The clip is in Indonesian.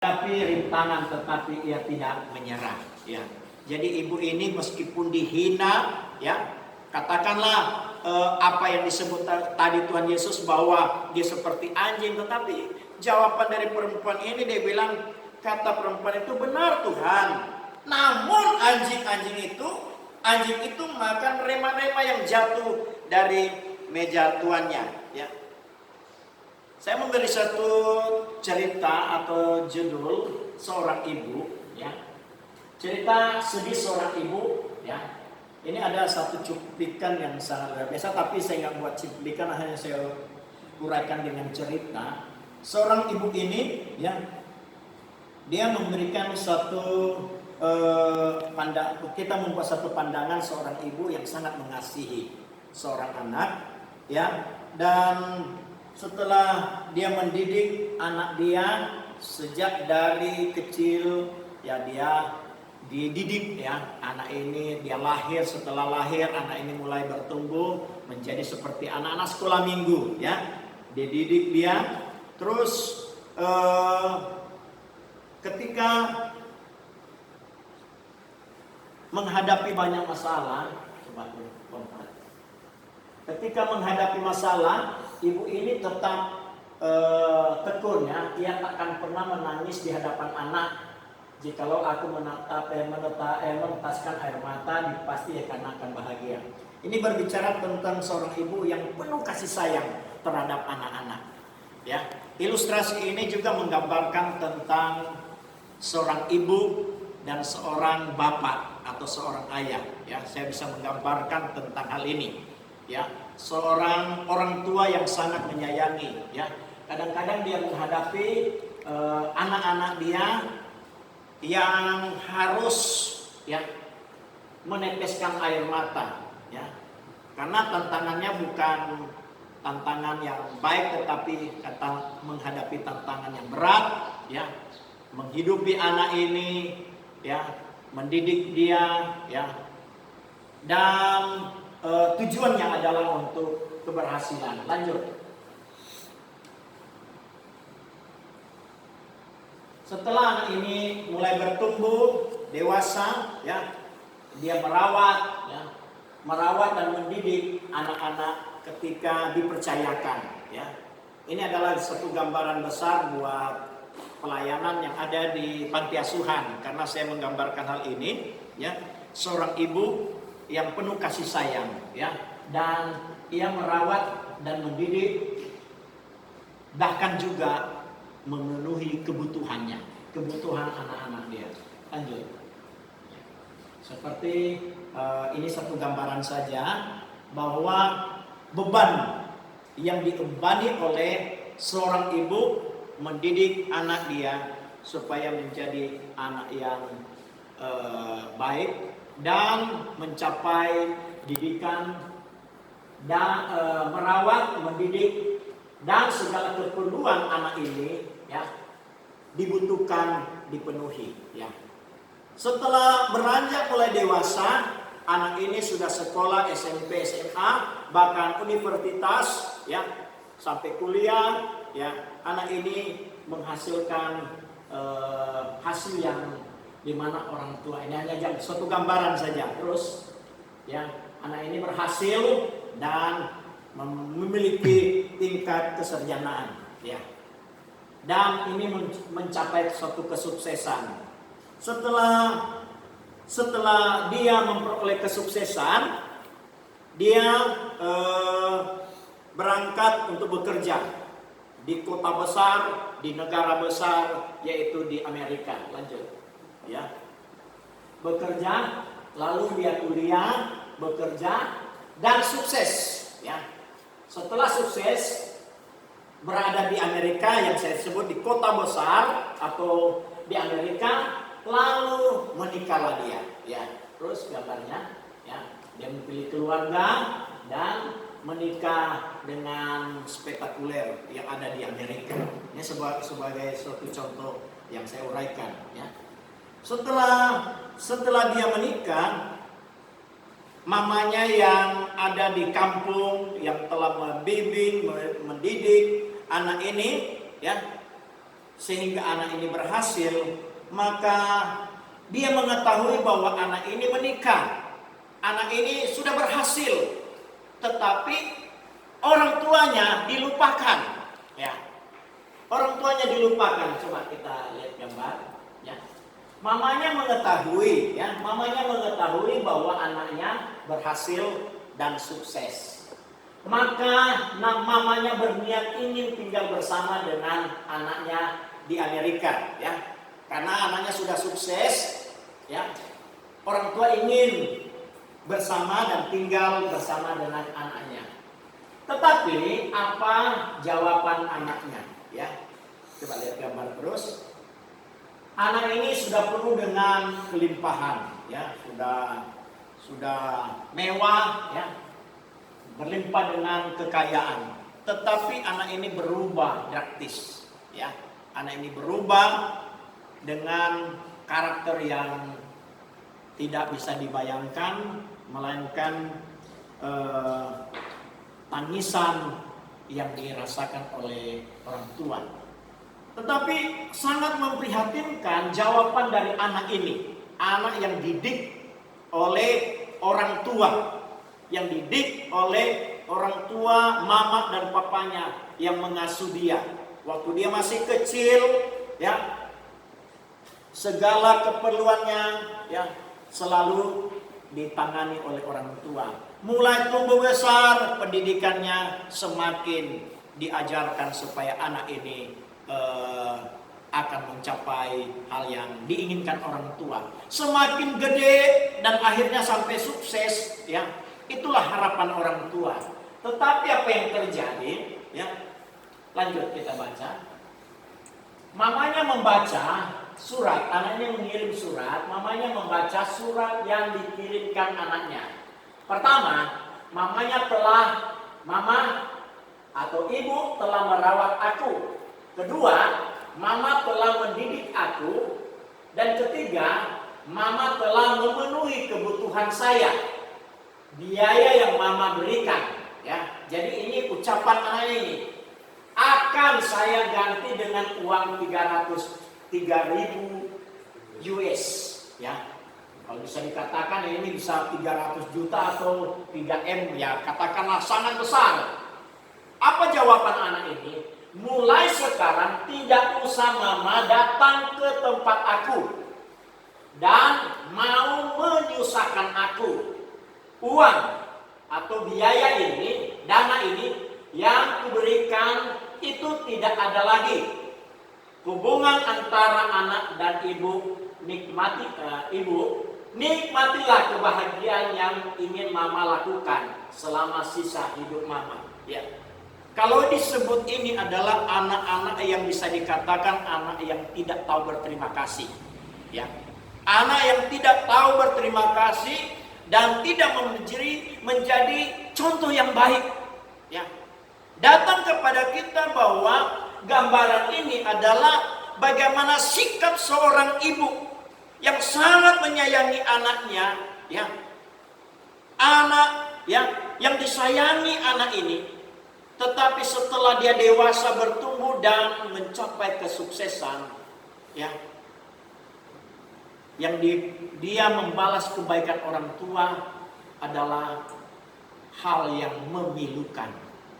Tapi rintangan, tetapi ia tidak menyerah. Ya, jadi ibu ini meskipun dihina, ya, katakanlah apa yang disebut tadi Tuhan Yesus bahwa dia seperti anjing, tetapi jawaban dari perempuan ini dia bilang, kata perempuan itu benar Tuhan. Namun anjing itu makan rema-rema yang jatuh dari meja tuannya. Ya. Saya memberi satu cerita atau judul seorang ibu, ya. Cerita sedih seorang ibu, ya. Ini ada satu cuplikan yang sangat luar biasa, tapi saya nggak buat cuplikan, hanya saya uraikan dengan cerita. Seorang ibu ini, ya, dia memberikan satu kita membuat satu pandangan seorang ibu yang sangat mengasihi seorang anak, ya, dan setelah dia mendidik anak dia sejak dari kecil, ya, dia dididik, ya, anak ini dia lahir, setelah lahir anak ini mulai bertumbuh menjadi seperti anak-anak sekolah minggu, ya, dididik dia terus ketika menghadapi banyak masalah, ketika menghadapi masalah, ibu ini tetap tekun, ya, ia takkan pernah menangis di hadapan anak. Jikalau aku menetaskan air mata, pasti akan bahagia. Ini berbicara tentang seorang ibu yang penuh kasih sayang terhadap anak-anak. Ya, ilustrasi ini juga menggambarkan tentang seorang ibu dan seorang bapak atau seorang ayah. Ya, saya bisa menggambarkan tentang hal ini. Ya, seorang orang tua yang sangat menyayangi. Ya, kadang-kadang dia menghadapi anak-anak dia yang harus, ya, meneteskan air mata, ya, karena tantangannya bukan tantangan yang baik, tetapi menghadapi tantangan yang berat, ya, menghidupi anak ini, ya, mendidik dia, ya, dan tujuannya adalah untuk keberhasilan. Lanjut. Setelah anak ini mulai bertumbuh dewasa, ya, dia merawat dan mendidik anak-anak ketika dipercayakan, ya. Ini adalah satu gambaran besar buat pelayanan yang ada di panti asuhan, karena saya menggambarkan hal ini, ya, seorang ibu yang penuh kasih sayang, ya, dan ia merawat dan mendidik, bahkan juga memenuhi kebutuhan anak-anak dia. Lanjut. Seperti ini satu gambaran saja bahwa beban yang diembani oleh seorang ibu mendidik anak dia supaya menjadi anak yang baik dan mencapai didikan dan merawat, mendidik, dan segala keperluan anak ini, ya, dibutuhkan dipenuhi, ya. Setelah beranjak mulai dewasa, anak ini sudah sekolah SMP, SMA, bahkan universitas, ya, sampai kuliah, ya. Anak ini menghasilkan hasil yang dimana orang tua ini hanya suatu gambaran saja. Terus, ya, anak ini berhasil dan memiliki tingkat kesarjanaan, ya, dan ini mencapai suatu kesuksesan. Setelah dia memperoleh kesuksesan, dia berangkat untuk bekerja di kota besar, di negara besar, yaitu di Amerika. Lanjut, ya, bekerja, lalu dia kuliah, bekerja, dan sukses, ya. Setelah sukses berada di Amerika yang saya sebut di kota besar atau di Amerika, lalu menikahlah dia, ya. Terus gambarnya, ya, dia memilih keluarga dan menikah dengan spektakuler yang ada di Amerika. Ini sebagai suatu contoh yang saya uraikan, ya. Setelah dia menikah, mamanya yang ada di kampung yang telah membimbing, mendidik anak ini, ya, sehingga anak ini berhasil, maka dia mengetahui bahwa anak ini menikah, anak ini sudah berhasil, tetapi orang tuanya dilupakan. Ya, orang tuanya dilupakan. Coba kita lihat gambar. Ya, mamanya mengetahui, bahwa anaknya berhasil dan sukses. Maka mamanya berniat ingin tinggal bersama dengan anaknya di Amerika, ya. Karena anaknya sudah sukses, ya. Orang tua ingin bersama dan tinggal bersama dengan anaknya. Tetapi apa jawaban anaknya, ya? Coba lihat gambar terus. Anak ini sudah penuh dengan kelimpahan, ya, sudah mewah, ya, berlimpah dengan kekayaan. Tetapi anak ini berubah drastis, ya. Anak ini berubah dengan karakter yang tidak bisa dibayangkan, melainkan tangisan yang dirasakan oleh orang tua. Tetapi sangat memprihatinkan jawaban dari anak ini. Anak yang didik oleh orang tua, yang didik oleh orang tua, mama dan papanya yang mengasuh dia. Waktu dia masih kecil, ya, segala keperluannya, ya, selalu ditangani oleh orang tua. Mulai tumbuh besar, pendidikannya semakin diajarkan supaya anak ini akan mencapai hal yang diinginkan orang tua. Semakin gede dan akhirnya sampai sukses, ya, itulah harapan orang tua. Tetapi apa yang terjadi, ya, lanjut kita baca. Mamanya membaca surat, anaknya mengirim surat, mamanya membaca surat yang dikirimkan anaknya. Pertama, mama atau ibu telah merawat aku. Kedua, mama telah mendidik aku. Dan ketiga, mama telah memenuhi kebutuhan saya. Biaya yang mama berikan, ya. Jadi ini ucapan anak ini. Akan saya ganti dengan uang 3.000 US, ya. Kalau bisa dikatakan ini bisa 300 juta atau 3M, ya, katakanlah sangat besar. Apa jawaban anak ini? Mulai sekarang tidak usah mama datang ke tempat aku dan mau menyusahkan aku. Uang atau biaya ini, dana ini yang kuberikan itu tidak ada lagi. Hubungan antara anak dan ibu nikmatilah kebahagiaan yang ingin mama lakukan selama sisa hidup mama, ya. Kalau disebut ini adalah anak-anak yang bisa dikatakan anak yang tidak tahu berterima kasih, ya. Anak yang tidak tahu berterima kasih dan tidak menjadi contoh yang baik, ya. Datang kepada kita bahwa gambaran ini adalah bagaimana sikap seorang ibu yang sangat menyayangi anaknya, ya. Anak, ya, yang disayangi anak ini, tetapi setelah dia dewasa bertumbuh dan mencapai kesuksesan, ya, yang dia membalas kebaikan orang tua adalah hal yang memilukan.